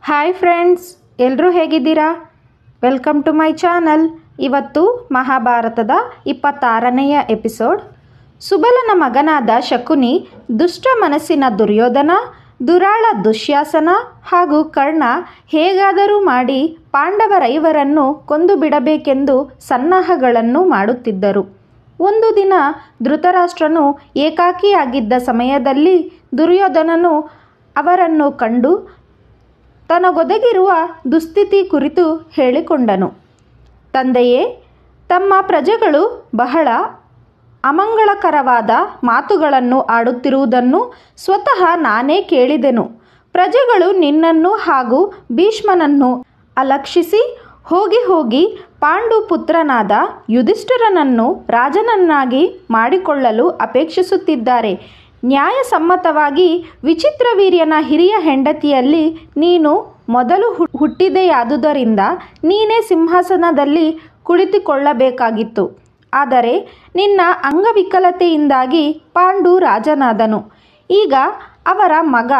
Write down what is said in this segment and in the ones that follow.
Hi friends, ಎಲ್ಲರೂ ಹೇಗಿದ್ದೀರಾ? Welcome to my channel. ಇವತ್ತು ಮಹಾಭಾರತದ 26ನೆಯ ಎಪಿಸೋಡ್. ಸುಬಲನ ಮಗನಾದ ಶಕುನಿ, ದುಷ್ಟ ಮನಸ್ಸಿನ ದುರ್ಯೋಧನ, ದುರಾಳ ದುಶ್ಯಾಸನ ಹಾಗೂ ಕರ್ಣ ಹೇಗಾದರೂ ಮಾಡಿ ಪಾಂಡವರೈವರನ್ನು ಕೊಂದು ಬಿಡಬೇಕೆಂದು ಸನ್ನಾಹಗಳನ್ನು ಮಾಡುತ್ತಿದ್ದರು. ಒಂದು ದಿನ ಧೃತರಾಷ್ಟ್ರನು ಏಕಾಕಿಯಾಗಿದ್ದ ಸಮಯದಲ್ಲಿ ದುರ್ಯೋಧನನು ಅವರನ್ನು ಕಂಡು ತನಗೊದಗಿರುವ ದುಸ್ಥಿತಿ ಕುರಿತು ಹೇಳಿಕೊಂಡನು. ತಂದೆಯೇ, ತಮ್ಮ ಪ್ರಜೆಗಳು ಬಹಳ ಅಮಂಗಳಕರವಾದ ಮಾತುಗಳನ್ನು ಆಡುತ್ತಿರುವುದನ್ನು ಸ್ವತಃ ನಾನೇ ಕೇಳಿದೆನು. ಪ್ರಜೆಗಳು ನಿನ್ನನ್ನು ಹಾಗೂ ಭೀಷ್ಮನನ್ನು ಅಲಕ್ಷಿಸಿ ಹೋಗಿ ಪಾಂಡು ಪುತ್ರನಾದ ಯುಧಿಷ್ಠಿರನನ್ನು ರಾಜನನ್ನಾಗಿ ಮಾಡಿಕೊಳ್ಳಲು ಅಪೇಕ್ಷಿಸುತ್ತಿದ್ದಾರೆ. ನ್ಯಾಯಸಮ್ಮತವಾಗಿ ವಿಚಿತ್ರವೀರ್ಯನ ಹಿರಿಯ ಹೆಂಡತಿಯಲ್ಲಿ ನೀನು ಮೊದಲು ಹುಟ್ಟಿದೆಯಾದುದರಿಂದ ನೀನೇ ಸಿಂಹಾಸನದಲ್ಲಿ ಕುಳಿತುಕೊಳ್ಳಬೇಕಾಗಿತ್ತು. ಆದರೆ ನಿನ್ನ ಅಂಗವಿಕಲತೆಯಿಂದಾಗಿ ಪಾಂಡು ರಾಜನಾದನು. ಈಗ ಅವರ ಮಗ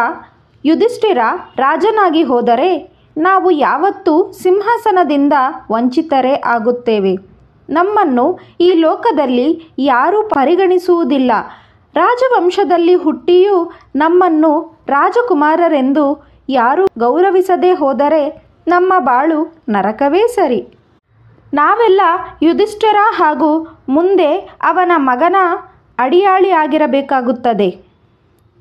ಯುಧಿಷ್ಠಿರ ರಾಜನಾಗಿ ಹೋದರೆ ನಾವು ಯಾವತ್ತೂ ಸಿಂಹಾಸನದಿಂದ ವಂಚಿತರೇ ಆಗುತ್ತೇವೆ. ನಮ್ಮನ್ನು ಈ ಲೋಕದಲ್ಲಿ ಯಾರೂ ಪರಿಗಣಿಸುವುದಿಲ್ಲ. ರಾಜವಂಶದಲ್ಲಿ ಹುಟ್ಟಿಯೂ ನಮ್ಮನ್ನು ರಾಜಕುಮಾರರೆಂದು ಯಾರೂ ಗೌರವಿಸದೇ ಹೋದರೆ ನಮ್ಮ ಬಾಳು ನರಕವೇ ಸರಿ. ನಾವೆಲ್ಲ ಯುಧಿಷ್ಠಿರ ಹಾಗೂ ಮುಂದೆ ಅವನ ಮಗನ ಅಡಿಯಾಳಿಯಾಗಿರಬೇಕಾಗುತ್ತದೆ.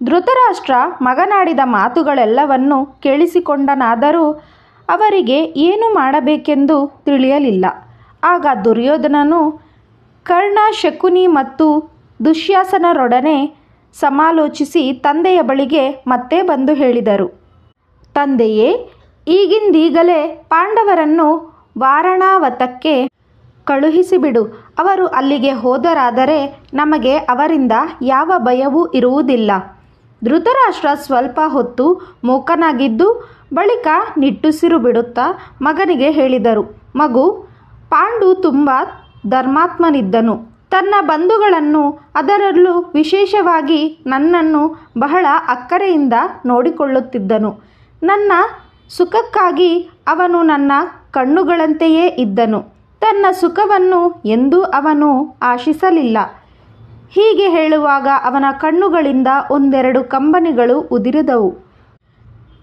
ಧೃತರಾಷ್ಟ್ರ ಮಗನಾಡಿದ ಮಾತುಗಳೆಲ್ಲವನ್ನು ಕೇಳಿಸಿಕೊಂಡನಾದರೂ ಅವರಿಗೆ ಏನು ಮಾಡಬೇಕೆಂದು ತಿಳಿಯಲಿಲ್ಲ. ಆಗ ದುರ್ಯೋಧನನು ಕರ್ಣ, ಶಕುನಿ ಮತ್ತು ದುಶ್ಯಾಸನರೊಡನೆ ಸಮಾಲೋಚಿಸಿ ತಂದೆಯ ಬಳಿಗೆ ಮತ್ತೆ ಬಂದು ಹೇಳಿದರು. ತಂದೆಯೇ, ಈಗಿಂದೀಗಲೇ ಪಾಂಡವರನ್ನು ವಾರಣಾವತಕ್ಕೆ ಕಳುಹಿಸಿಬಿಡು. ಅವರು ಅಲ್ಲಿಗೆ ಹೋದರಾದರೆ ನಮಗೆ ಅವರಿಂದ ಯಾವ ಭಯವೂ ಇರುವುದಿಲ್ಲ. ಧೃತರಾಷ್ಟ್ರ ಸ್ವಲ್ಪ ಹೊತ್ತು ಮೂಕನಾಗಿದ್ದು ಬಳಿಕ ನಿಟ್ಟುಸಿರು ಬಿಡುತ್ತಾ ಮಗನಿಗೆ ಹೇಳಿದರು. ಮಗು, ಪಾಂಡು ತುಂಬ ಧರ್ಮಾತ್ಮನಿದ್ದನು. ತನ್ನ ಬಂಧುಗಳನ್ನು, ಅದರಲ್ಲೂ ವಿಶೇಷವಾಗಿ ನನ್ನನ್ನು ಬಹಳ ಅಕ್ಕರೆಯಿಂದ ನೋಡಿಕೊಳ್ಳುತ್ತಿದ್ದನು. ನನ್ನ ಸುಖಕ್ಕಾಗಿ ಅವನು ನನ್ನ ಕಣ್ಣುಗಳಂತೆಯೇ ಇದ್ದನು. ತನ್ನ ಸುಖವನ್ನು ಎಂದೂ ಅವನು ಆಶಿಸಲಿಲ್ಲ. ಹೀಗೆ ಹೇಳುವಾಗ ಅವನ ಕಣ್ಣುಗಳಿಂದ ಒಂದೆರಡು ಕಂಬನಿಗಳು ಉದುರಿದವು.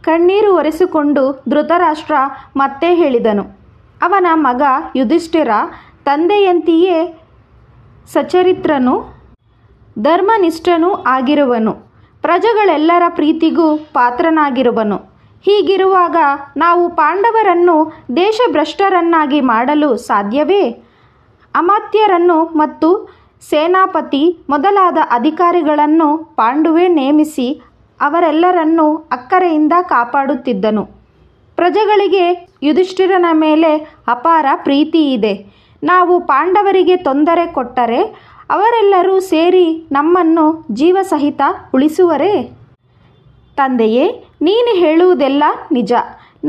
ಕಣ್ಣೀರು ಒರೆಸಿಕೊಂಡು ಧೃತರಾಷ್ಟ್ರ ಮತ್ತೆ ಹೇಳಿದನು. ಅವನ ಮಗ ಯುಧಿಷ್ಠಿರ ತಂದೆಯಂತೆಯೇ ಸಚರಿತ್ರನೂ ಧರ್ಮನಿಷ್ಠನೂ ಆಗಿರುವನು. ಪ್ರಜೆಗಳೆಲ್ಲರ ಪ್ರೀತಿಗೂ ಪಾತ್ರನಾಗಿರುವನು. ಹೀಗಿರುವಾಗ ನಾವು ಪಾಂಡವರನ್ನು ದೇಶಭ್ರಷ್ಟರನ್ನಾಗಿ ಮಾಡಲು ಸಾಧ್ಯವೇ? ಅಮಾತ್ಯರನ್ನು ಮತ್ತು ಸೇನಾಪತಿ ಮೊದಲಾದ ಅಧಿಕಾರಿಗಳನ್ನು ಪಾಂಡುವೇ ನೇಮಿಸಿ ಅವರೆಲ್ಲರನ್ನೂ ಅಕ್ಕರೆಯಿಂದ ಕಾಪಾಡುತ್ತಿದ್ದನು. ಪ್ರಜೆಗಳಿಗೆ ಯುಧಿಷ್ಠಿರನ ಮೇಲೆ ಅಪಾರ ಪ್ರೀತಿ ಇದೆ. ನಾವು ಪಾಂಡವರಿಗೆ ತೊಂದರೆ ಕೊಟ್ಟರೆ ಅವರೆಲ್ಲರೂ ಸೇರಿ ನಮ್ಮನ್ನು ಜೀವಸಹಿತ ಉಳಿಸುವರೇ? ತಂದೆಯೇ, ನೀನು ಹೇಳುವುದೆಲ್ಲ ನಿಜ.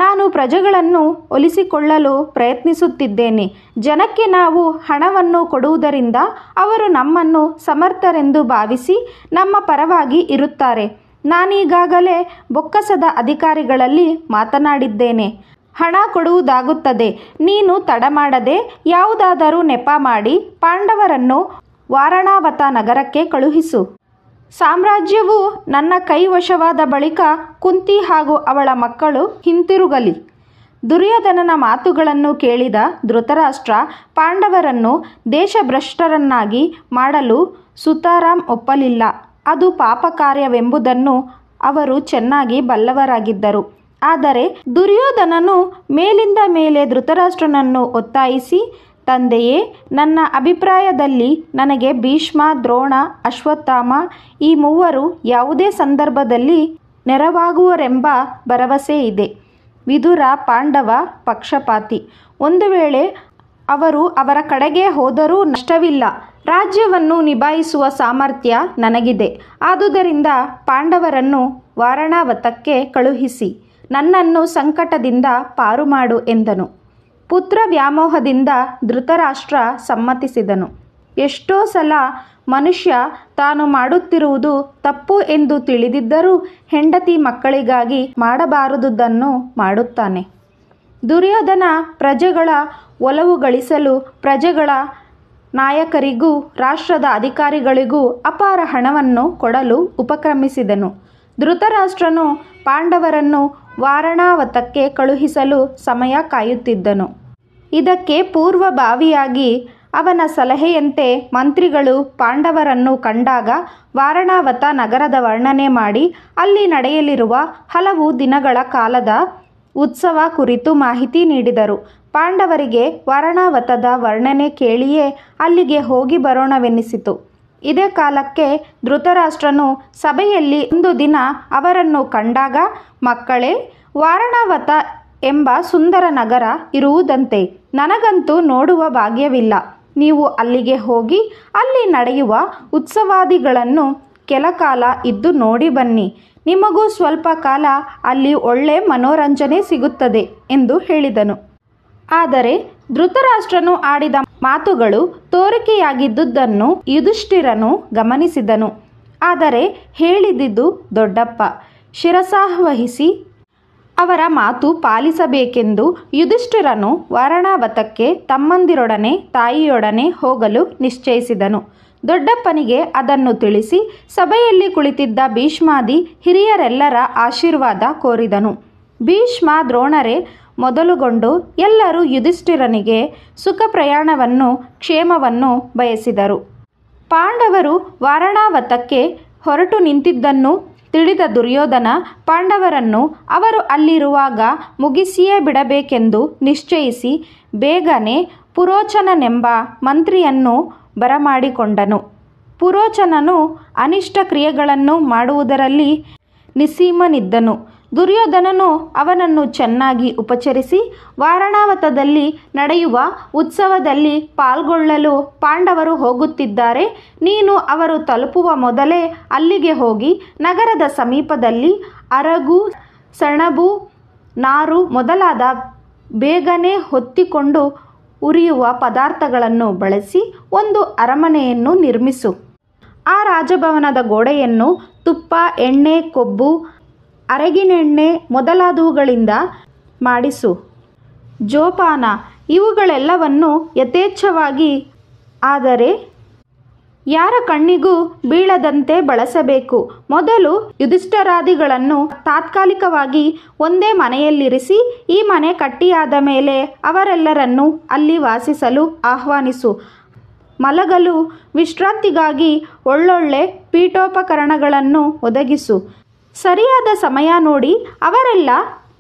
ನಾನು ಪ್ರಜೆಗಳನ್ನು ಒಲಿಸಿಕೊಳ್ಳಲು ಪ್ರಯತ್ನಿಸುತ್ತಿದ್ದೇನೆ. ಜನಕ್ಕೆ ನಾವು ಹಣವನ್ನು ಕೊಡುವುದರಿಂದ ಅವರು ನಮ್ಮನ್ನು ಸಮರ್ಥರೆಂದು ಭಾವಿಸಿ ನಮ್ಮ ಪರವಾಗಿ ಇರುತ್ತಾರೆ. ನಾನೀಗಾಗಲೇ ಬೊಕ್ಕಸದ ಅಧಿಕಾರಿಗಳಲ್ಲಿ ಮಾತನಾಡಿದ್ದೇನೆ. ಹಣ ಕೊಡುವುದಾಗುತ್ತದೆ. ನೀನು ತಡ ಮಾಡದೆ ಯಾವುದಾದರೂ ನೆಪ ಮಾಡಿ ಪಾಂಡವರನ್ನು ವಾರಣಾವತ ನಗರಕ್ಕೆ ಕಳುಹಿಸು. ಸಾಮ್ರಾಜ್ಯವು ನನ್ನ ಕೈವಶವಾದ ಬಳಿಕ ಕುಂತಿ ಹಾಗೂ ಅವಳ ಮಕ್ಕಳು ಹಿಂತಿರುಗಲಿ. ದುರ್ಯೋಧನನ ಮಾತುಗಳನ್ನು ಕೇಳಿದ ಧೃತರಾಷ್ಟ್ರ ಪಾಂಡವರನ್ನು ದೇಶಭ್ರಷ್ಟರನ್ನಾಗಿ ಮಾಡಲು ಸುತರಾಂ ಒಪ್ಪಲಿಲ್ಲ. ಅದು ಪಾಪ ಕಾರ್ಯವೆಂಬುದನ್ನು ಅವರು ಚೆನ್ನಾಗಿ ಬಲ್ಲವರಾಗಿದ್ದರು. ಆದರೆ ದುರ್ಯೋಧನನು ಮೇಲಿಂದ ಮೇಲೆ ಧೃತರಾಷ್ಟ್ರನನ್ನು ಒತ್ತಾಯಿಸಿ, ತಂದೆಯೇ, ನನ್ನ ಅಭಿಪ್ರಾಯದಲ್ಲಿ ನನಗೆ ಭೀಷ್ಮ, ದ್ರೋಣ, ಅಶ್ವತ್ಥಾಮ ಈ ಮೂವರು ಯಾವುದೇ ಸಂದರ್ಭದಲ್ಲಿ ನೆರವಾಗುವರೆಂಬ ಭರವಸೆ ಇದೆ. ವಿದುರ ಪಾಂಡವ ಪಕ್ಷಪಾತಿ. ಒಂದು ವೇಳೆ ಅವರು ಅವರ ಕಡೆಗೆ ಹೋದರೂ ನಷ್ಟವಿಲ್ಲ. ರಾಜ್ಯವನ್ನು ನಿಭಾಯಿಸುವ ಸಾಮರ್ಥ್ಯ ನನಗಿದೆ. ಆದುದರಿಂದ ಪಾಂಡವರನ್ನು ವಾರಣಾವತಕ್ಕೆ ಕಳುಹಿಸಿ ನನ್ನನ್ನು ಸಂಕಟದಿಂದ ಪಾರು ಮಾಡು ಎಂದನು. ಪುತ್ರ ವ್ಯಾಮೋಹದಿಂದ ಧೃತರಾಷ್ಟ್ರ ಸಮ್ಮತಿಸಿದನು. ಎಷ್ಟೋ ಸಲ ಮನುಷ್ಯ ತಾನು ಮಾಡುತ್ತಿರುವುದು ತಪ್ಪು ಎಂದು ತಿಳಿದಿದ್ದರೂ ಹೆಂಡತಿ ಮಕ್ಕಳಿಗಾಗಿ ಮಾಡಬಾರದುದನ್ನು ಮಾಡುತ್ತಾನೆ. ದುರ್ಯೋಧನ ಪ್ರಜೆಗಳ ಒಲವು ಗಳಿಸಲು ಪ್ರಜೆಗಳ ನಾಯಕರಿಗೂ ರಾಷ್ಟ್ರದ ಅಧಿಕಾರಿಗಳಿಗೂ ಅಪಾರ ಹಣವನ್ನು ಕೊಡಲು ಉಪಕ್ರಮಿಸಿದನು. ಧೃತರಾಷ್ಟ್ರನು ಪಾಂಡವರನ್ನು ವಾರಣಾವತಕ್ಕೆ ಕಳುಹಿಸಲು ಸಮಯ ಕಾಯುತ್ತಿದ್ದನು. ಇದಕ್ಕೆ ಪೂರ್ವಭಾವಿಯಾಗಿ ಅವನ ಸಲಹೆಯಂತೆ ಮಂತ್ರಿಗಳು ಪಾಂಡವರನ್ನು ಕಂಡಾಗ ವಾರಣಾವತ ನಗರದ ವರ್ಣನೆ ಮಾಡಿ ಅಲ್ಲಿ ನಡೆಯಲಿರುವ ಹಲವು ದಿನಗಳ ಕಾಲದ ಉತ್ಸವ ಕುರಿತು ಮಾಹಿತಿ ನೀಡಿದರು. ಪಾಂಡವರಿಗೆ ವಾರಣಾವತದ ವರ್ಣನೆ ಕೇಳಿಯೇ ಅಲ್ಲಿಗೆ ಹೋಗಿ ಬರೋಣವೆನ್ನಿಸಿತು. ಇದೇ ಕಾಲಕ್ಕೆ ಧೃತರಾಷ್ಟ್ರನು ಸಭೆಯಲ್ಲಿ ಒಂದು ದಿನ ಅವರನ್ನು ಕಂಡಾಗ, ಮಕ್ಕಳೇ, ವಾರಣಾವತ ಎಂಬ ಸುಂದರ ನಗರ ಇರುವುದಂತೆ ನನಗಂತೂ ನೋಡುವ ಭಾಗ್ಯವಿಲ್ಲ. ನೀವು ಅಲ್ಲಿಗೆ ಹೋಗಿ ಅಲ್ಲಿ ನಡೆಯುವ ಉತ್ಸವಾದಿಗಳನ್ನು ಕೆಲ ಕಾಲ ಇದ್ದು ನೋಡಿ ಬನ್ನಿ. ನಿಮಗೂ ಸ್ವಲ್ಪ ಕಾಲ ಅಲ್ಲಿ ಒಳ್ಳೆ ಮನೋರಂಜನೆ ಸಿಗುತ್ತದೆ ಎಂದು ಹೇಳಿದನು. ಆದರೆ ಧೃತರಾಷ್ಟ್ರನು ಆಡಿದ ಮಾತುಗಳು ತೋರಿಕೆಯಾಗಿದ್ದುದನ್ನು ಯುಧಿಷ್ಠಿರನು ಗಮನಿಸಿದನು. ಆದರೆ ಹೇಳಿದುದು ದೊಡ್ಡಪ್ಪ. ಶಿರಸಾವಹಿಸಿ ಅವರ ಮಾತು ಪಾಲಿಸಬೇಕೆಂದು ಯುಧಿಷ್ಠಿರನು ವಾರಣಾವತಕ್ಕೆ ತಮ್ಮಂದಿರೊಡನೆ ತಾಯಿಯೊಡನೆ ಹೋಗಲು ನಿಶ್ಚಯಿಸಿದನು. ದೊಡ್ಡಪ್ಪನಿಗೆ ಅದನ್ನು ತಿಳಿಸಿ ಸಭೆಯಲ್ಲಿ ಕುಳಿತಿದ್ದ ಭೀಷ್ಮಾದಿ ಹಿರಿಯರೆಲ್ಲರ ಆಶೀರ್ವಾದ ಕೋರಿದನು. ಭೀಷ್ಮ, ದ್ರೋಣರೇ ಮೊದಲುಗೊಂಡು ಎಲ್ಲರೂ ಯುಧಿಷ್ಠಿರನಿಗೆ ಸುಖ ಪ್ರಯಾಣವನ್ನು ಕ್ಷೇಮವನ್ನು ಬಯಸಿದರು. ಪಾಂಡವರು ವಾರಣಾವತಕ್ಕೆ ಹೊರಟು ನಿಂತಿದ್ದನ್ನು ತಿಳಿದ ದುರ್ಯೋಧನ ಪಾಂಡವರನ್ನು ಅವರು ಅಲ್ಲಿರುವಾಗ ಮುಗಿಸಿಯೇ ಬಿಡಬೇಕೆಂದು ನಿಶ್ಚಯಿಸಿ ಬೇಗನೆ ಪುರೋಚನನೆಂಬ ಮಂತ್ರಿಯನ್ನು ಬರಮಾಡಿಕೊಂಡನು. ಪುರೋಚನನು ಅನಿಷ್ಟ ಕ್ರಿಯೆಗಳನ್ನು ಮಾಡುವುದರಲ್ಲಿ ನಿಸ್ಸೀಮನಿದ್ದನು. ದುರ್ಯೋಧನನು ಅವನನ್ನು ಚೆನ್ನಾಗಿ ಉಪಚರಿಸಿ, ವಾರಣಾವತದಲ್ಲಿ ನಡೆಯುವ ಉತ್ಸವದಲ್ಲಿ ಪಾಲ್ಗೊಳ್ಳಲು ಪಾಂಡವರು ಹೋಗುತ್ತಿದ್ದಾರೆ. ನೀನು ಅವರು ತಲುಪುವ ಮೊದಲೇ ಅಲ್ಲಿಗೆ ಹೋಗಿ ನಗರದ ಸಮೀಪದಲ್ಲಿ ಅರಗು, ಸೆಣಬು, ನಾರು ಮೊದಲಾದ ಬೇಗನೆ ಹೊತ್ತಿಕೊಂಡು ಉರಿಯುವ ಪದಾರ್ಥಗಳನ್ನು ಬಳಸಿ ಒಂದು ಅರಮನೆಯನ್ನು ನಿರ್ಮಿಸು. ಆ ರಾಜಭವನದ ಗೋಡೆಯನ್ನು ತುಪ್ಪ, ಎಣ್ಣೆ, ಕೊಬ್ಬು, ಅರಗಿನೆಣ್ಣೆ ಮೊದಲಾದವುಗಳಿಂದ ಮಾಡಿಸು. ಜೋಪಾನ ಇವುಗಳೆಲ್ಲವನ್ನು ಯಥೇಚ್ಛವಾಗಿ, ಆದರೆ ಯಾರ ಕಣ್ಣಿಗೂ ಬೀಳದಂತೆ ಬಳಸಬೇಕು. ಮೊದಲು ಯುಧಿಷ್ಠಿರಾದಿಗಳನ್ನು ತಾತ್ಕಾಲಿಕವಾಗಿ ಒಂದೇ ಮನೆಯಲ್ಲಿರಿಸಿ ಈ ಮನೆ ಕಟ್ಟಿಯಾದ ಮೇಲೆ ಅವರೆಲ್ಲರನ್ನೂ ಅಲ್ಲಿ ವಾಸಿಸಲು ಆಹ್ವಾನಿಸು. ಮಲಗಲು ವಿಶ್ರಾಂತಿಗಾಗಿ ಒಳ್ಳೊಳ್ಳೆ ಪೀಠೋಪಕರಣಗಳನ್ನು ಒದಗಿಸು. ಸರಿಯಾದ ಸಮಯ ನೋಡಿ ಅವರೆಲ್ಲ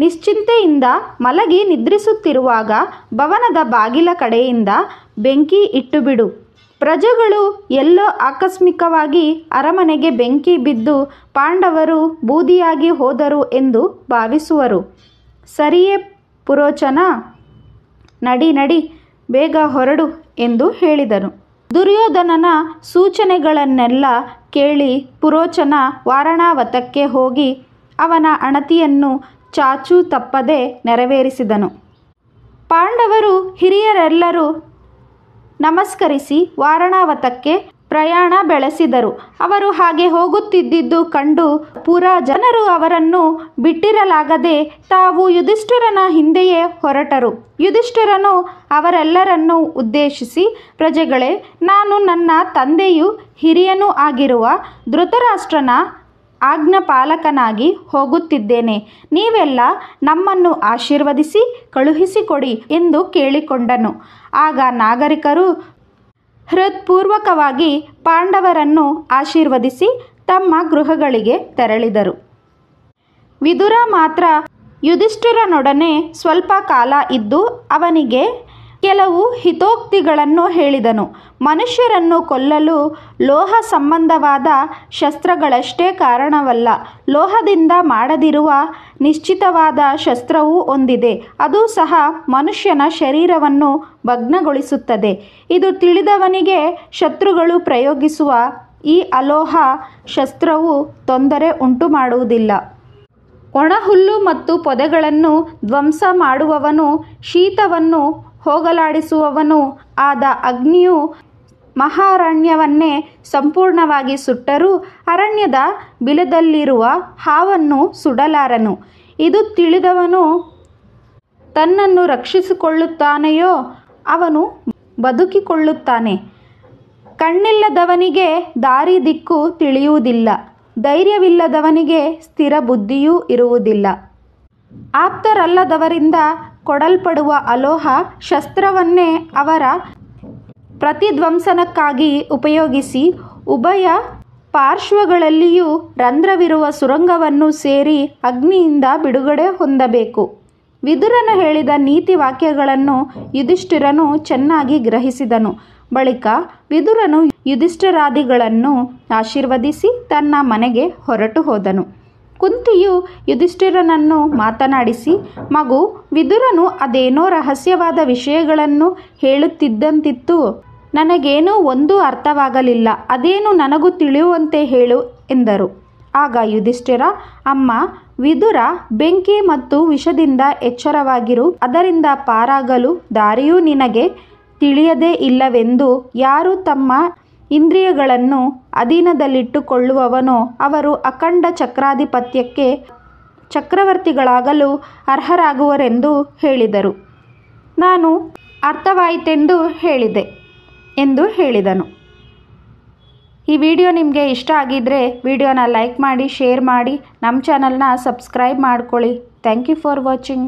ನಿಶ್ಚಿಂತೆಯಿಂದ ಮಲಗಿ ನಿದ್ರಿಸುತ್ತಿರುವಾಗ ಭವನದ ಬಾಗಿಲ ಕಡೆಯಿಂದ ಬೆಂಕಿ ಇಟ್ಟುಬಿಡು. ಪ್ರಜೆಗಳು ಎಲ್ಲೋ ಆಕಸ್ಮಿಕವಾಗಿ ಅರಮನೆಗೆ ಬೆಂಕಿ ಬಿದ್ದು ಪಾಂಡವರು ಬೂದಿಯಾಗಿ ಹೋದರು ಎಂದು ಭಾವಿಸುವರು. ಸರಿಯೇ ಪುರೋಚನ, ನಡಿ ನಡಿ, ಬೇಗ ಹೊರಡು ಎಂದು ಹೇಳಿದನು. ದುರ್ಯೋಧನನ ಸೂಚನೆಗಳನ್ನೆಲ್ಲ ಕೇಳಿ ಪುರೋಚನ ವಾರಣಾವತಕ್ಕೆ ಹೋಗಿ ಅವನ ಅಣತಿಯನ್ನು ಚಾಚೂ ತಪ್ಪದೆ ನೆರವೇರಿಸಿದನು. ಪಾಂಡವರು ಹಿರಿಯರೆಲ್ಲರೂ ನಮಸ್ಕರಿಸಿ ವಾರಣಾವತಕ್ಕೆ ಪ್ರಯಾಣ ಬೆಳೆಸಿದರು. ಅವರು ಹಾಗೆ ಹೋಗುತ್ತಿದ್ದುದು ಕಂಡು ಪುರ ಜನರು ಅವರನ್ನು ಬಿಟ್ಟಿರಲಾಗದೆ ತಾವು ಯುಧಿಷ್ಠಿರನ ಹಿಂದೆಯೇ ಹೊರಟರು. ಯುಧಿಷ್ಠಿರನು ಅವರೆಲ್ಲರನ್ನೂ ಉದ್ದೇಶಿಸಿ, ಪ್ರಜೆಗಳೇ, ನಾನು ನನ್ನ ತಂದೆಯೂ ಹಿರಿಯನೂ ಆಗಿರುವ ಧೃತರಾಷ್ಟ್ರನ ಆಜ್ಞಾಪಾಲಕನಾಗಿ ಹೋಗುತ್ತಿದ್ದೇನೆ. ನೀವೆಲ್ಲ ನಮ್ಮನ್ನು ಆಶೀರ್ವದಿಸಿ ಕಳುಹಿಸಿಕೊಡಿ ಎಂದು ಕೇಳಿಕೊಂಡನು. ಆಗ ನಾಗರಿಕರು ಹೃತ್ಪೂರ್ವಕವಾಗಿ ಪಾಂಡವರನ್ನು ಆಶೀರ್ವದಿಸಿ ತಮ್ಮ ಗೃಹಗಳಿಗೆ ತೆರಳಿದರು. ವಿದುರ ಮಾತ್ರ ಯುಧಿಷ್ಠಿರನೊಡನೆ ಸ್ವಲ್ಪ ಕಾಲ ಇದ್ದು ಅವನಿಗೆ ಕೆಲವು ಹಿತೋಕ್ತಿಗಳನ್ನು ಹೇಳಿದನು. ಮನುಷ್ಯರನ್ನು ಕೊಲ್ಲಲು ಲೋಹ ಸಂಬಂಧವಾದ ಶಸ್ತ್ರಗಳಷ್ಟೇ ಕಾರಣವಲ್ಲ, ಲೋಹದಿಂದ ಮಾಡದಿರುವ ನಿಶ್ಚಿತವಾದ ಶಸ್ತ್ರವೂ ಒಂದಿದೆ. ಅದು ಸಹ ಮನುಷ್ಯನ ಶರೀರವನ್ನು ಭಗ್ನಗೊಳಿಸುತ್ತದೆ. ಇದು ತಿಳಿದವನಿಗೆ ಶತ್ರುಗಳು ಪ್ರಯೋಗಿಸುವ ಈ ಅಲೋಹ ಶಸ್ತ್ರವು ತೊಂದರೆ ಉಂಟು ಮಾಡುವುದಿಲ್ಲ. ಒಣಹುಲ್ಲು ಮತ್ತು ಪೊದೆಗಳನ್ನು ಧ್ವಂಸ ಮಾಡುವವನು, ಶೀತವನ್ನು ಹೋಗಲಾಡಿಸುವವನು ಆದ ಅಗ್ನಿಯು ಮಹಾರಣ್ಯವನ್ನೇ ಸಂಪೂರ್ಣವಾಗಿ ಸುಟ್ಟರೂ ಅರಣ್ಯದ ಬಿಲದಲ್ಲಿರುವ ಹಾವನ್ನು ಸುಡಲಾರನು. ಇದು ತಿಳಿದವನು ತನ್ನನ್ನು ರಕ್ಷಿಸಿಕೊಳ್ಳುತ್ತಾನೆಯೋ ಅವನು ಬದುಕಿಕೊಳ್ಳುತ್ತಾನೆ. ಕಣ್ಣಿಲ್ಲದವನಿಗೆ ದಾರಿ ದಿಕ್ಕು ತಿಳಿಯುವುದಿಲ್ಲ, ಧೈರ್ಯವಿಲ್ಲದವನಿಗೆ ಸ್ಥಿರ ಬುದ್ಧಿಯೂ ಇರುವುದಿಲ್ಲ. ಆಪ್ತರಲ್ಲದವರಿಂದ ಕೊಡಲ್ಪಡುವ ಅಲೋಹ ಶಸ್ತ್ರವನ್ನೇ ಅವರ ಪ್ರತಿಧ್ವಂಸನಕ್ಕಾಗಿ ಉಪಯೋಗಿಸಿ ಉಭಯ ಪಾರ್ಶ್ವಗಳಲ್ಲಿಯೂ ರಂಧ್ರವಿರುವ ಸುರಂಗವನ್ನು ಸೇರಿ ಅಗ್ನಿಯಿಂದ ಬಿಡುಗಡೆ ಹೊಂದಬೇಕು. ವಿದುರನು ಹೇಳಿದ ನೀತಿ ವಾಕ್ಯಗಳನ್ನು ಯುಧಿಷ್ಠಿರನು ಚೆನ್ನಾಗಿ ಗ್ರಹಿಸಿದನು. ಬಳಿಕ ವಿದುರನು ಯುಧಿಷ್ಠಿರಾದಿಗಳನ್ನು ಆಶೀರ್ವದಿಸಿ ತನ್ನ ಮನೆಗೆ ಹೊರಟು ಹೋದನು. ಕುಂತಿಯು ಯುಧಿಷ್ಠಿರನನ್ನು ಮಾತನಾಡಿಸಿ, ಮಗು, ವಿದುರನು ಅದೇನೋ ರಹಸ್ಯವಾದ ವಿಷಯಗಳನ್ನು ಹೇಳುತ್ತಿದ್ದಂತಿತ್ತು. ನನಗೇನೂ ಒಂದೂ ಅರ್ಥವಾಗಲಿಲ್ಲ. ಅದೇನು ನನಗೂ ತಿಳಿಯುವಂತೆ ಹೇಳು ಎಂದರು. ಆಗ ಯುಧಿಷ್ಠಿರ, ಅಮ್ಮ, ವಿದುರ ಬೆಂಕಿ ಮತ್ತು ವಿಷದಿಂದ ಎಚ್ಚರವಾಗಿರು. ಅದರಿಂದ ಪಾರಾಗಲು ದಾರಿಯೂ ನಿನಗೆ ತಿಳಿಯದೇ ಇಲ್ಲವೆಂದು ಯಾರು ತಮ್ಮ ಇಂದ್ರಿಯಗಳನ್ನು ಅಧೀನದಲ್ಲಿಟ್ಟುಕೊಳ್ಳುವವನೋ ಅವರು ಅಖಂಡ ಚಕ್ರಾಧಿಪತ್ಯಕ್ಕೆ ಚಕ್ರವರ್ತಿಗಳಾಗಲು ಅರ್ಹರಾಗುವರೆಂದು ಹೇಳಿದರು. ನಾನು ಅರ್ಥವಾಯಿತೆಂದು ಹೇಳಿದೆ ಎಂದು ಹೇಳಿದನು. ಈ ವಿಡಿಯೋ ನಿಮಗೆ ಇಷ್ಟ ಆಗಿದ್ದರೆ ವಿಡಿಯೋನ ಲೈಕ್ ಮಾಡಿ, ಶೇರ್ ಮಾಡಿ, ನಮ್ಮ ಚಾನಲ್ನ ಸಬ್ಸ್ಕ್ರೈಬ್ ಮಾಡ್ಕೊಳ್ಳಿ. Thank you for watching.